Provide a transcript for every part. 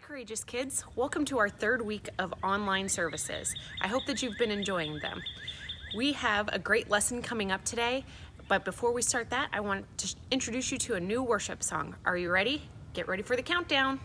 Courageous kids, welcome to our third week of online services. I hope that you've been enjoying them. We have a great lesson coming up today, but before we start that, I want to introduce you to a new worship song. Are you ready? Get ready for the countdown.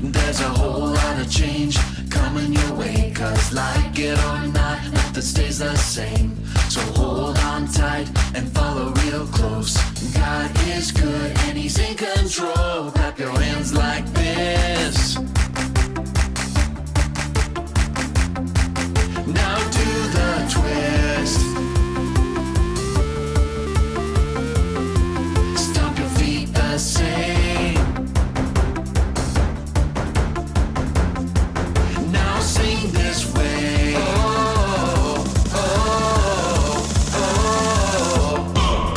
There's a whole lot of change coming your way, 'cause like it or not, nothing stays the same. So hold on tight and follow real close. God is good and He's in control. Clap your hands like this. Now do the twist. Stomp your feet the same. Sing this way. Oh, oh, oh, oh.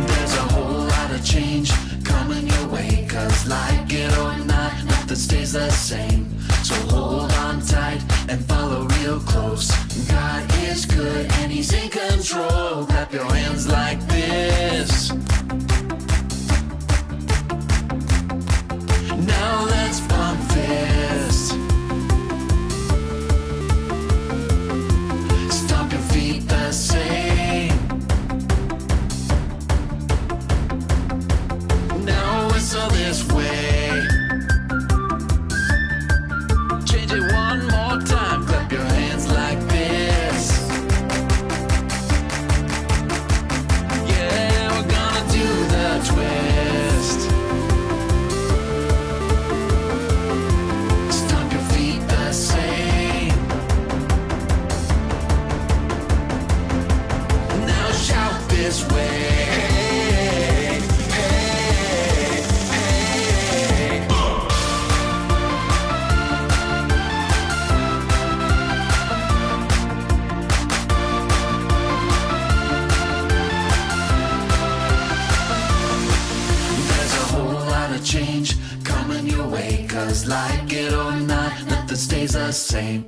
There's a whole lot of change coming your way, 'cause like it or not, nothing stays the same. So hold on tight and follow real close. God is good and He's in control. Clap your hands like this. Now let's pump fist. Stomp your feet the same. Now whistle this way. Change it one more time. Clap your hands like this. Yeah, we're gonna do the twist. Stomp your feet the same. Now shout this way. Change coming your way, 'cause like it or not, nothing stays the same.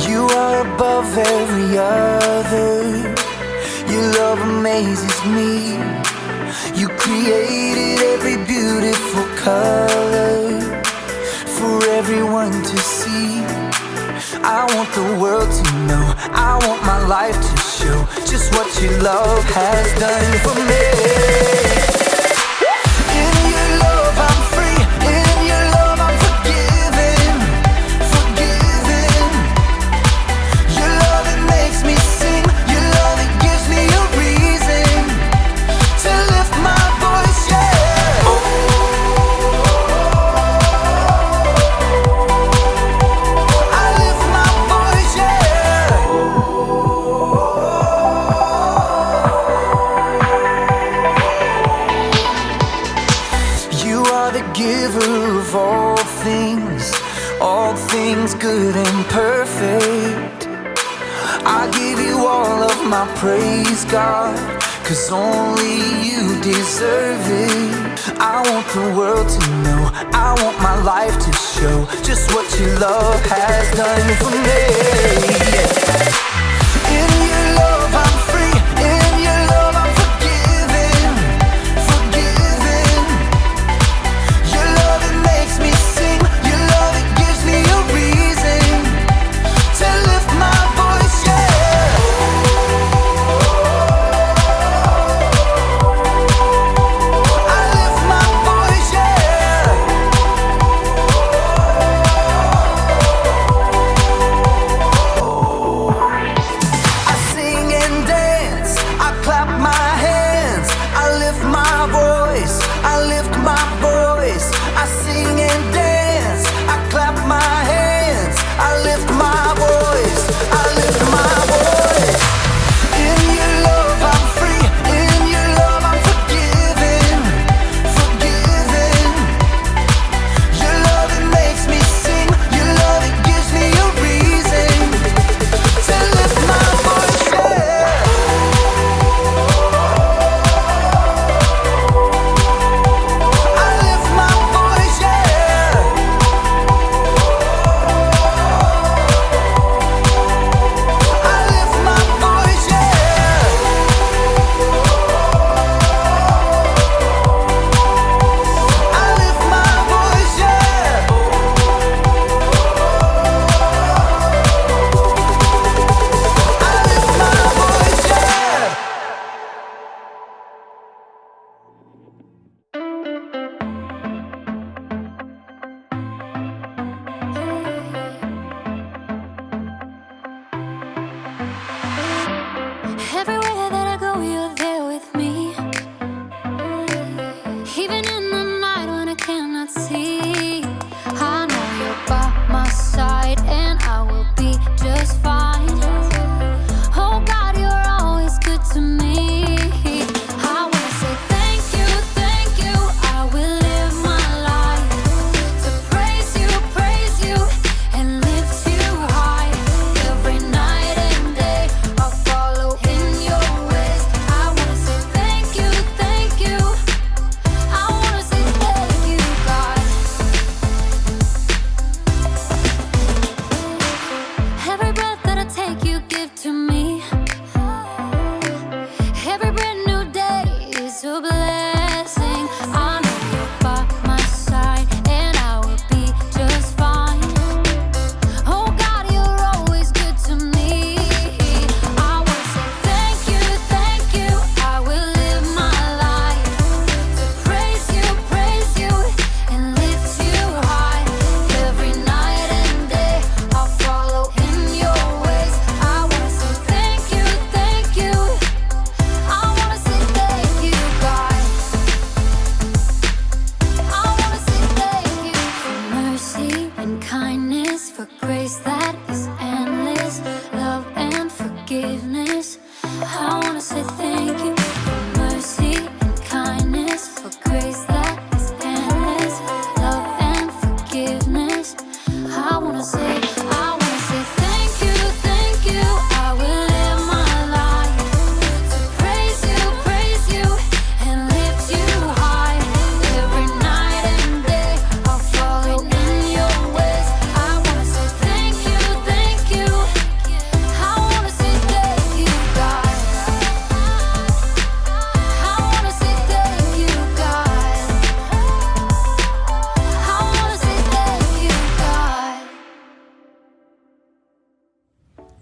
You are above every other. Your love amazes me. You created every beautiful color for everyone to see. I want the world to know, I want my life to show just what your love has done for me. In your love I'm free, in your love I'm forgiven, forgiven. Your love, it makes me sing, your love, it gives me a reason to lift my voice, yeah. Giver of all things good and perfect. I give you all of my praise, God, 'cause only you deserve it. I want the world to know, I want my life to show just what your love has done for me. In your love I'm free, in your love I'm forgiven, forgiven. Your love, it makes me sing, your love, it gives me a reason to lift my voice, yeah. I lift my voice, yeah. for grace that is endless, love and forgiveness. I wanna say thank you for mercy and kindness, for grace that is endless, love and forgiveness. I wanna say thank you, thank you. I will live my life to praise you, and lift you high. Every night and day I'll follow in your ways. I wanna say thank you, thank you. I wanna say thank you, God. I wanna say thank you, God. I wanna say thank you, God.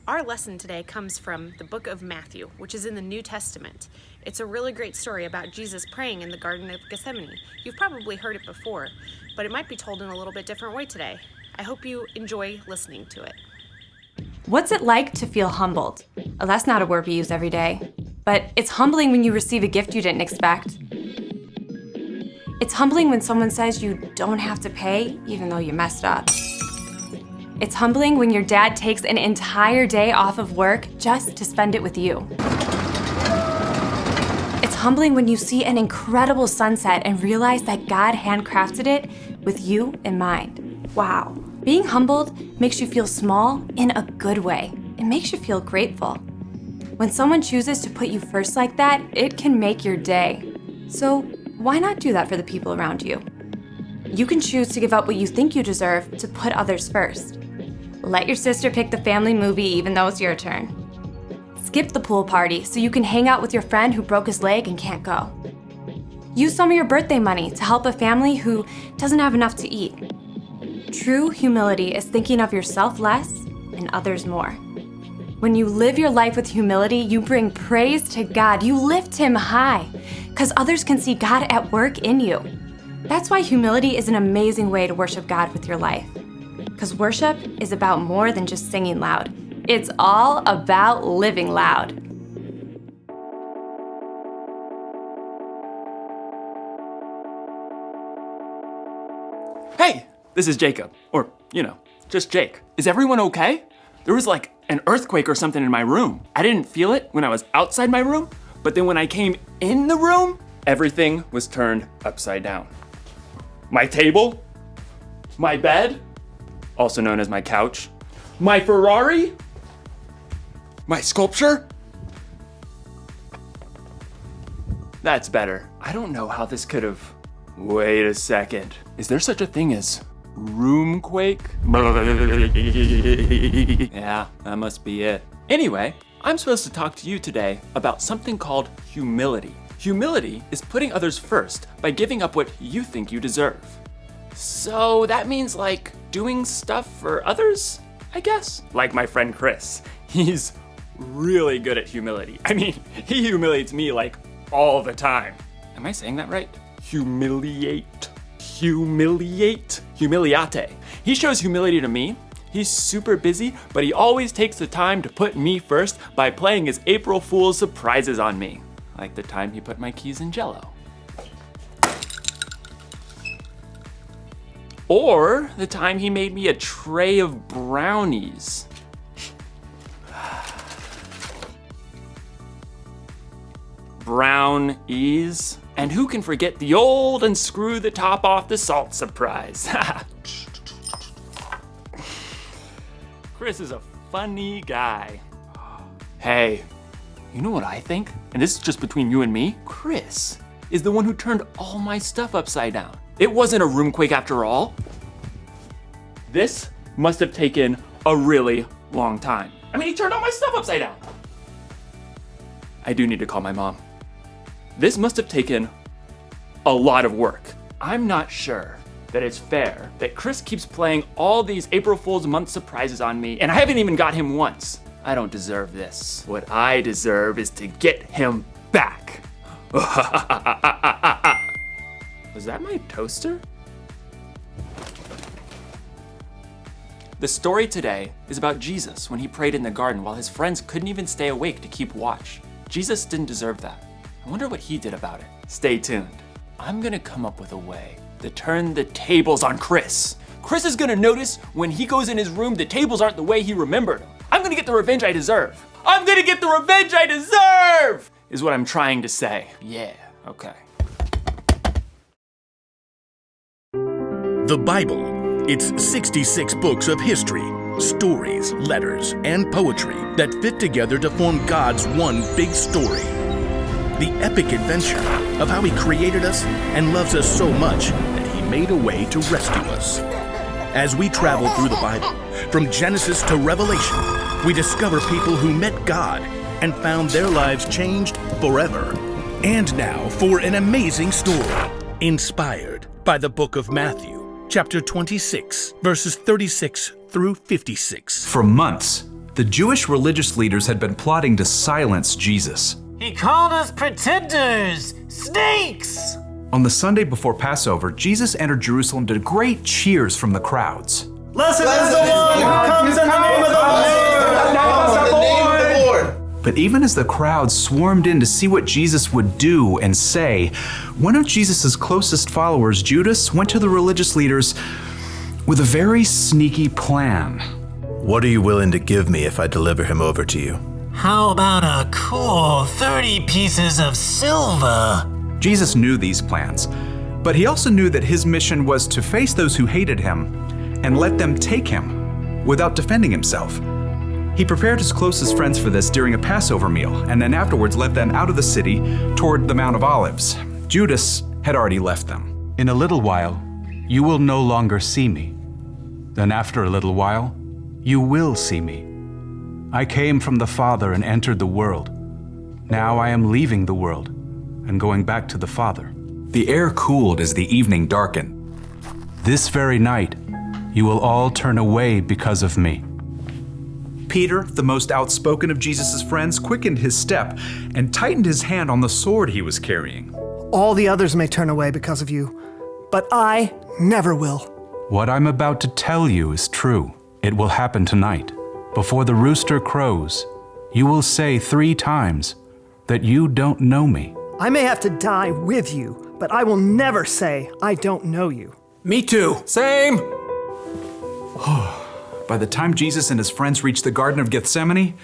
Our lesson today comes from the book of Matthew, which is in the New Testament. It's a really great story about Jesus praying in the Garden of Gethsemane. You've probably heard it before, but it might be told in a little bit different way today. I hope you enjoy listening to it. What's it like to feel humbled? Oh, that's not a word we use every day, but it's humbling when you receive a gift you didn't expect. It's humbling when someone says you don't have to pay even though you messed up. It's humbling when your dad takes an entire day off of work just to spend it with you. It's humbling when you see an incredible sunset and realize that God handcrafted it with you in mind. Wow. Being humbled makes you feel small in a good way. It makes you feel grateful. When someone chooses to put you first like that, it can make your day. So why not do that for the people around you? You can choose to give up what you think you deserve to put others first. Let your sister pick the family movie even though it's your turn. Skip the pool party so you can hang out with your friend who broke his leg and can't go. Use some of your birthday money to help a family who doesn't have enough to eat. True humility is thinking of yourself less and others more. When you live your life with humility, you bring praise to God. You lift Him high because others can see God at work in you. That's why humility is an amazing way to worship God with your life. Because worship is about more than just singing loud. It's all about living loud. Hey, this is Jacob, or, just Jake. Is everyone okay? There was like an earthquake or something in my room. I didn't feel it when I was outside my room, but then when I came in the room, everything was turned upside down. My table, my bed, also known as my couch, my Ferrari, my sculpture. That's better. I don't know how this could have. Wait a second. Is there such a thing as roomquake? Yeah, that must be it. Anyway, I'm supposed to talk to you today about something called humility. Humility is putting others first by giving up what you think you deserve. So that means like doing stuff for others, I guess? Like my friend Chris. He's really good at humility. I mean, he humiliates me like all the time. Am I saying that right? Humiliate. Humiliate. He shows humility to me. He's super busy, but he always takes the time to put me first by playing his April Fool's surprises on me. Like the time he put my keys in Jell-O. Or the time he made me a tray of brownies. Brownies. And who can forget the old unscrew the top off the salt surprise? Chris is a funny guy. Hey, you know what I think? And this is just between you and me. Chris is the one who turned all my stuff upside down. It wasn't a roomquake after all. This must have taken a really long time. I mean, he turned all my stuff upside down. I do need to call my mom. This must have taken a lot of work. I'm not sure that it's fair that Chris keeps playing all these April Fool's month surprises on me, and I haven't even got him once. I don't deserve this. What I deserve is to get him back. Was that my toaster? The story today is about Jesus when he prayed in the garden while his friends couldn't even stay awake to keep watch. Jesus didn't deserve that. I wonder what he did about it. Stay tuned. I'm gonna come up with a way to turn the tables on Chris. Chris is gonna notice when he goes in his room the tables aren't the way he remembered them. I'm gonna get the revenge I deserve. I'm gonna get the revenge I deserve! Is what I'm trying to say. Yeah, okay. The Bible. It's 66 books of history, stories, letters, and poetry that fit together to form God's one big story. The epic adventure of how He created us and loves us so much that He made a way to rescue us. As we travel through the Bible, from Genesis to Revelation, we discover people who met God and found their lives changed forever. And now for an amazing story, inspired by the book of Matthew, chapter 26, verses 36 through 56. For months, the Jewish religious leaders had been plotting to silence Jesus. He called us pretenders, snakes! On the Sunday before Passover, Jesus entered Jerusalem to great cheers from the crowds. Blessed is the one who comes in the name of the Lord! But even as the crowds swarmed in to see what Jesus would do and say, one of Jesus' closest followers, Judas, went to the religious leaders with a very sneaky plan. What are you willing to give me if I deliver him over to you? How about a cool 30 pieces of silver? Jesus knew these plans, but he also knew that his mission was to face those who hated him and let them take him without defending himself. He prepared his closest friends for this during a Passover meal, and then afterwards led them out of the city toward the Mount of Olives. Judas had already left them. In a little while, you will no longer see me. Then after a little while, you will see me. I came from the Father and entered the world. Now I am leaving the world and going back to the Father. The air cooled as the evening darkened. This very night, you will all turn away because of me. Peter, the most outspoken of Jesus' friends, quickened his step and tightened his hand on the sword he was carrying. All the others may turn away because of you, but I never will. What I'm about to tell you is true. It will happen tonight. Before the rooster crows, you will say 3 times that you don't know me. I may have to die with you, but I will never say I don't know you. Me too. Same. By the time Jesus and his friends reached the Garden of Gethsemane,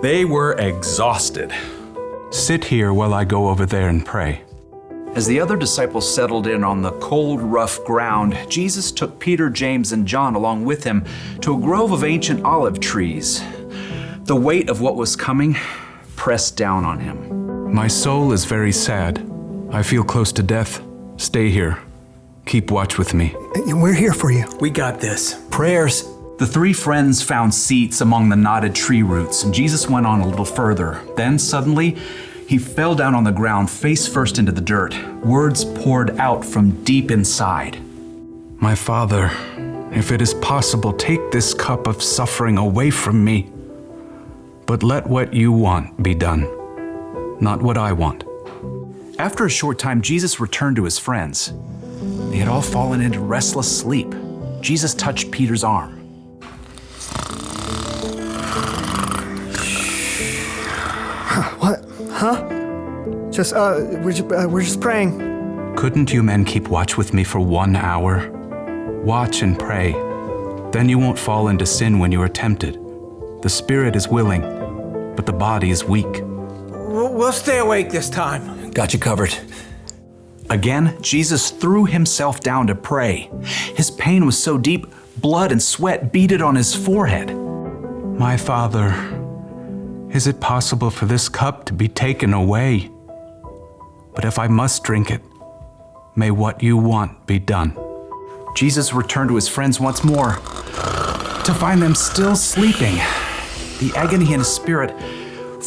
they were exhausted. Sit here while I go over there and pray. As the other disciples settled in on the cold, rough ground, Jesus took Peter, James, and John along with him to a grove of ancient olive trees. The weight of what was coming pressed down on him. My soul is very sad. I feel close to death. Stay here. Keep watch with me. We're here for you. We got this. Prayers. The 3 friends found seats among the knotted tree roots, and Jesus went on a little further. Then suddenly, he fell down on the ground, face first into the dirt. Words poured out from deep inside. My Father, if it is possible, take this cup of suffering away from me. But let what you want be done, not what I want. After a short time, Jesus returned to his friends. They had all fallen into restless sleep. Jesus touched Peter's arm. What? Huh? We're just praying. Couldn't you men keep watch with me for 1 hour? Watch and pray. Then you won't fall into sin when you are tempted. The spirit is willing, but the body is weak. We'll stay awake this time. Got you covered. Again, Jesus threw himself down to pray. His pain was so deep, blood and sweat beaded on his forehead. My Father, is it possible for this cup to be taken away? But if I must drink it, may what you want be done. Jesus returned to his friends once more, to find them still sleeping. The agony in his spirit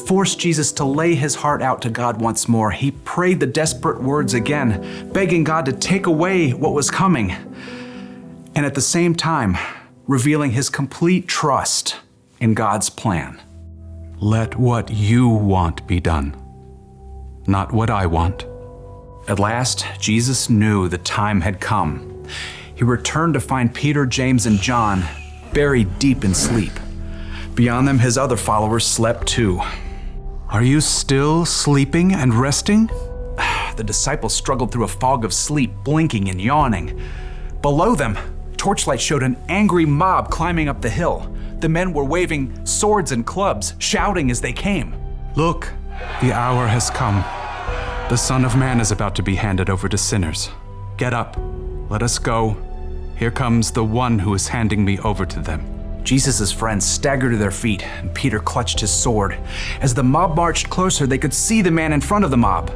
forced Jesus to lay his heart out to God once more. He prayed the desperate words again, begging God to take away what was coming, and at the same time, revealing his complete trust in God's plan. Let what you want be done, not what I want. At last, Jesus knew the time had come. He returned to find Peter, James, and John buried deep in sleep. Beyond them, his other followers slept too. Are you still sleeping and resting? The disciples struggled through a fog of sleep, blinking and yawning. Below them, torchlight showed an angry mob climbing up the hill. The men were waving swords and clubs, shouting as they came. Look, the hour has come. The Son of Man is about to be handed over to sinners. Get up, let us go. Here comes the one who is handing me over to them. Jesus' friends staggered to their feet, and Peter clutched his sword. As the mob marched closer, they could see the man in front of the mob.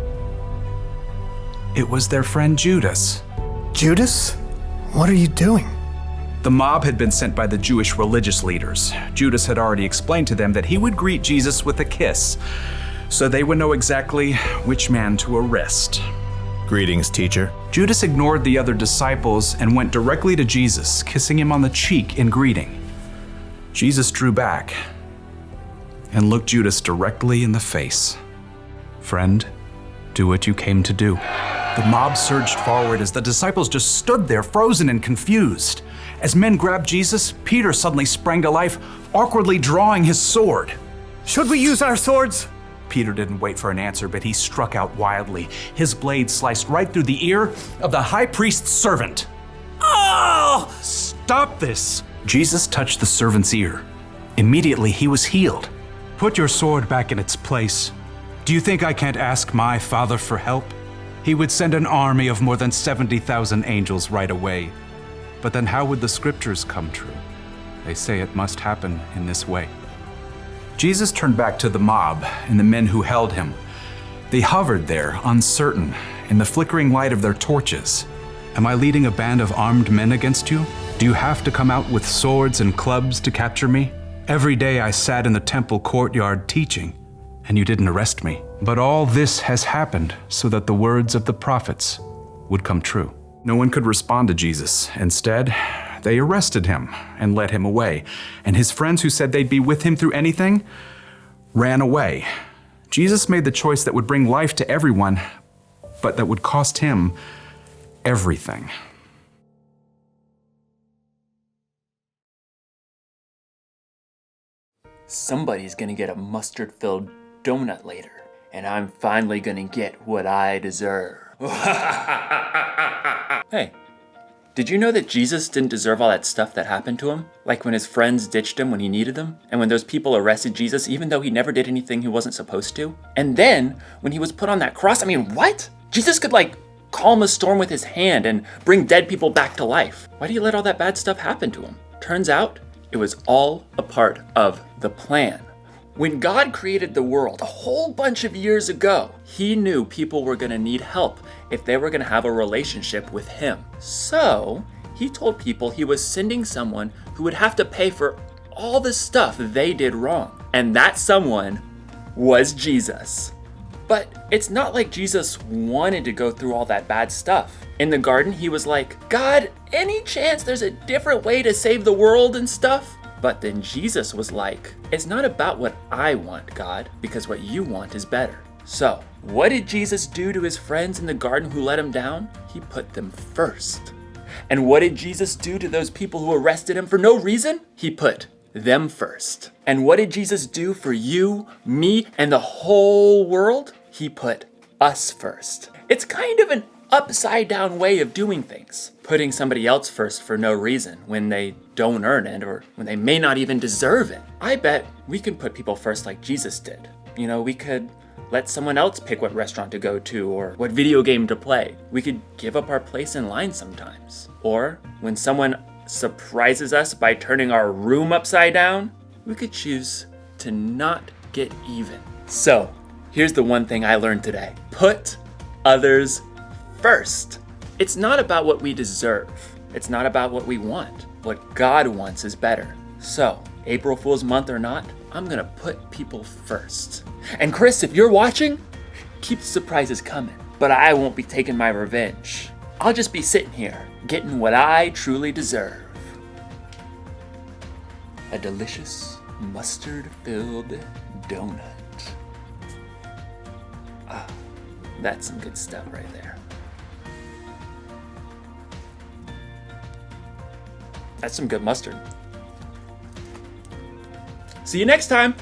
It was their friend Judas. Judas? What are you doing? The mob had been sent by the Jewish religious leaders. Judas had already explained to them that he would greet Jesus with a kiss, so they would know exactly which man to arrest. Greetings, teacher. Judas ignored the other disciples and went directly to Jesus, kissing him on the cheek in greeting. Jesus drew back and looked Judas directly in the face. Friend, do what you came to do. The mob surged forward as the disciples just stood there, frozen and confused. As men grabbed Jesus, Peter suddenly sprang to life, awkwardly drawing his sword. Should we use our swords? Peter didn't wait for an answer, but he struck out wildly. His blade sliced right through the ear of the high priest's servant. Oh! Stop this! Jesus touched the servant's ear. Immediately, he was healed. Put your sword back in its place. Do you think I can't ask my Father for help? He would send an army of more than 70,000 angels right away. But then how would the scriptures come true? They say it must happen in this way. Jesus turned back to the mob and the men who held him. They hovered there, uncertain, in the flickering light of their torches. Am I leading a band of armed men against you? Do you have to come out with swords and clubs to capture me? Every day I sat in the temple courtyard teaching, and you didn't arrest me. But all this has happened so that the words of the prophets would come true. No one could respond to Jesus. Instead, they arrested him and led him away. And his friends who said they'd be with him through anything ran away. Jesus made the choice that would bring life to everyone, but that would cost him everything. Somebody's gonna get a mustard-filled donut later, and I'm finally gonna get what I deserve. Hey, did you know that Jesus didn't deserve all that stuff that happened to him? Like when his friends ditched him when he needed them, and when those people arrested Jesus even though he never did anything he wasn't supposed to? And then, when he was put on that cross, what? Jesus could calm a storm with his hand and bring dead people back to life. Why do you let all that bad stuff happen to him? Turns out, it was all a part of the plan. When God created the world a whole bunch of years ago, he knew people were gonna need help if they were gonna have a relationship with him. So, he told people he was sending someone who would have to pay for all the stuff they did wrong. And that someone was Jesus. But it's not like Jesus wanted to go through all that bad stuff. In the garden, he was like, God, any chance there's a different way to save the world and stuff? But then Jesus was like, it's not about what I want, God, because what you want is better. So, what did Jesus do to his friends in the garden who let him down? He put them first. And what did Jesus do to those people who arrested him for no reason? He put them first. And what did Jesus do for you, me, and the whole world? He put us first. It's kind of an upside down way of doing things. Putting somebody else first for no reason when they don't earn it or when they may not even deserve it. I bet we can put people first like Jesus did. We could let someone else pick what restaurant to go to or what video game to play. We could give up our place in line sometimes. Or when someone surprises us by turning our room upside down, we could choose to not get even. So, here's the one thing I learned today. Put others first. It's not about what we deserve. It's not about what we want. What God wants is better. So, April Fool's month or not, I'm gonna put people first. And Chris, if you're watching, keep the surprises coming. But I won't be taking my revenge. I'll just be sitting here, getting what I truly deserve. A delicious mustard-filled donut. That's some good stuff right there. That's some good mustard. See you next time.